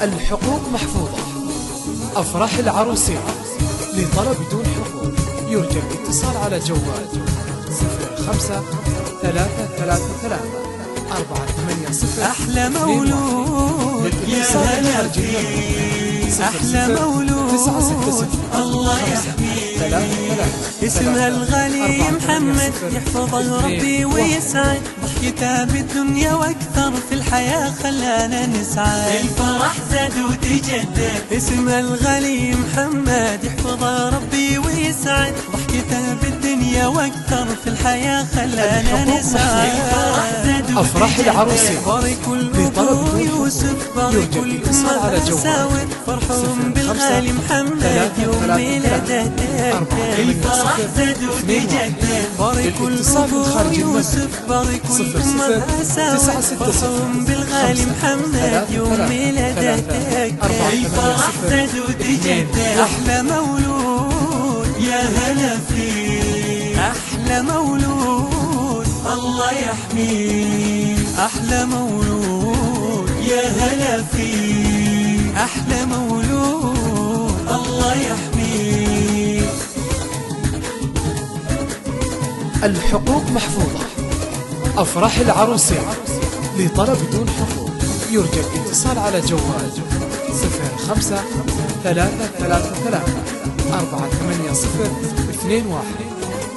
الحقوق محفوظة. أفراح العروسين لطلب دون حقوق يرجى الاتصال على جوال 05-333-480. أحلى مولود يا هلا فيك، أحلى مولود 966 الله يحميك. اسمها الغالي محمد يحفظه ربي ويسعد، ضحكتها بالدنيا واكثر في الحياة خلانا نسعد، الفرح زاد وتجدد. اسمها الغالي محمد يحفظه ربي ويسعد، ضحكتها بالدنيا واكثر في الحياة خلانا نسعد. أفراح العروسين بارك الأبو يوسف، بارك الأمة ساود، فرحهم بالغالي محمد يوم ميلادته. الفرح زاد وتجدد، بارك الأبو يوسف، بارك الأمة ساود، فرحهم بالغالي محمد يوم ميلادته. الفرح زاد وتجدد، أحلى مولود يا هلا فيك، أحلى مولود الله يحميك. أحلى مولود يا هلا فيك، أحلى مولود الله يحميك. الحقوق محفوظة. أفراح العروسين لطلب دون حقوق يرجى الاتصال على جوال 05-333-48021.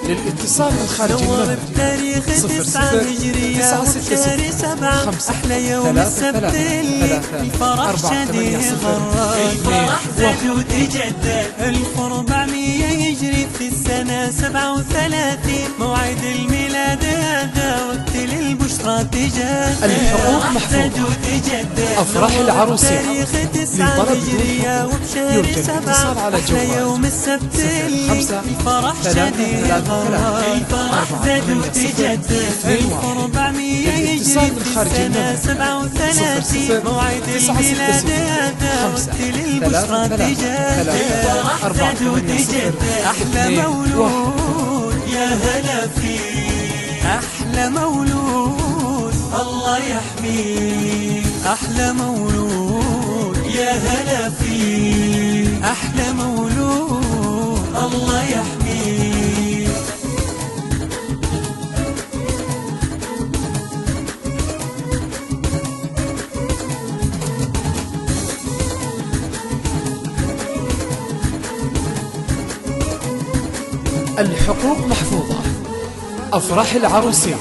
للاتصال من خارج المملكة تاريخ 9 هجرية وشهر 7 أحلى يوم السبت اللي الفرح شديد غراد، الفرح زاد وتجدد. 1400 يجري في السنة 37، موعد الميلاد هذا وقت للبشرى تجدد. الحقوق محفوظة. أفراح العروسين تاريخ 9 هجرية وبشهر 7 أحلى يوم السبت اللي الفرح شديد غراد، الفرح زاد وتجدد. 1400 يجري في السنة 37، موعد الميلاد هذا وقت للبشرى تجدد. الفرح زاد وتجدد، أحلى مولود يا هلا فيك، أحلى مولود الله يحميك. أحلى مولود يا هلا فيك، أحلى مولود الله يحميك. الحقوق محفوظة. أفراح العروسين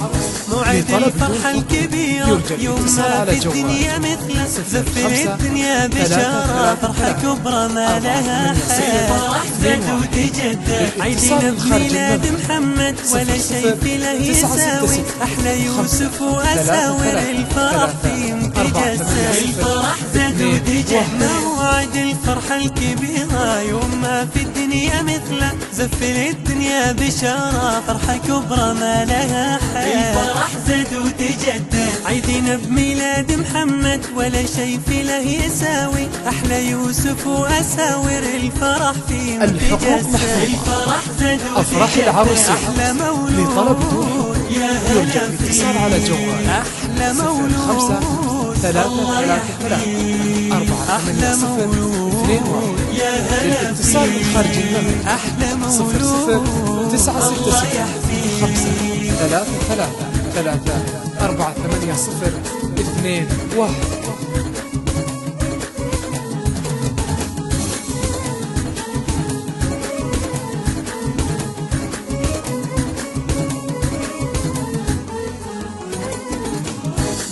موعد الفرحة الكبيرة يوم ما في الدنيا مثله، زفر الدنيا بشارة فرحة كبرى ما لها حال. فرح زاد وتجدد، عيدنا بميلاد محمد ولا شي في له يساوي، أحلى يوسف وأساور الفرح في متجسد. الفرح زاد وتجدد، موعد الفرحة الكبيرة يوم ما في الدنيا مثله، زفر الدنيا بشارة فرحة كبرى ما لها حال. الفرح زاد وتجدد، عيدنا بميلاد محمد ولا شي في له يساوي، أحلى يوسف وأساور الفرح في متجسد. الفرح زاد وتجدد، أفراح العروسين أحلى مولود لطلب دون يا يرجى هلا الاتصال على جوال أحلى مولود 05-333-48021. يا هلا للاتصال من خارج المملكة أحلى مولود 0966-5-333-48021.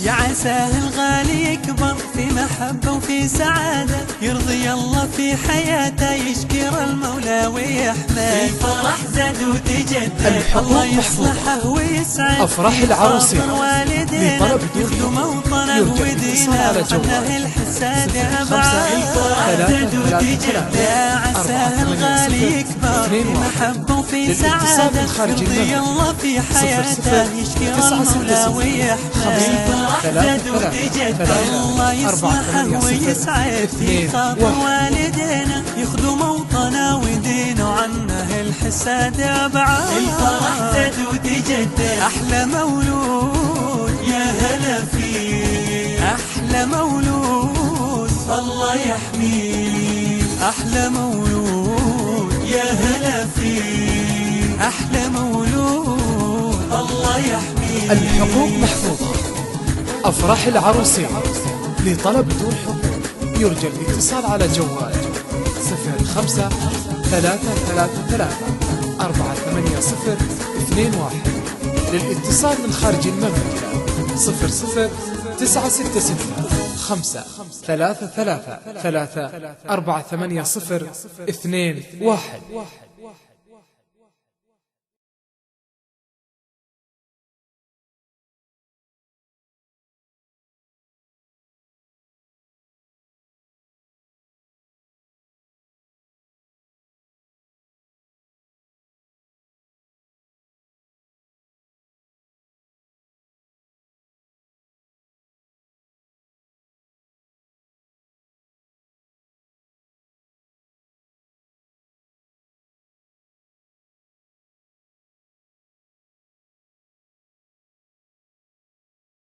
يا عساه الغالي يكبر في محبة وفي سعادة، يرضي الله في حياته يشكر المولى ويحمد. الفرح زاد وتجدد، الله يصلحه ويسعد. أفراح العروسين لطلب يخدم وطنه ودينه وعنه الحساد أبعاد. الفرح زاد وتجدد، يا عساه الغالي يكبر في محبة وفي سعادة، يرضي الله في حياته يشكر المولى ويحمد. زاد وتجدد، الله يصلحه ويسعد في خاطر والدينا، يخدم وطنه ودينه وعنه الحساد أبعاد. الفرح زاد وتجدد، أحلى مولود يا هلا فيك، أحلى مولود الله يحميك أحلى مولود يا هلا فيك أحلى مولود الله يحميك. الحقوق محفوظة. أفراح العروسين لطلب دون حقوق يرجى الاتصال على جوال 05-333-48021. للاتصال من خارج المملكة 00-966-5-333-48021.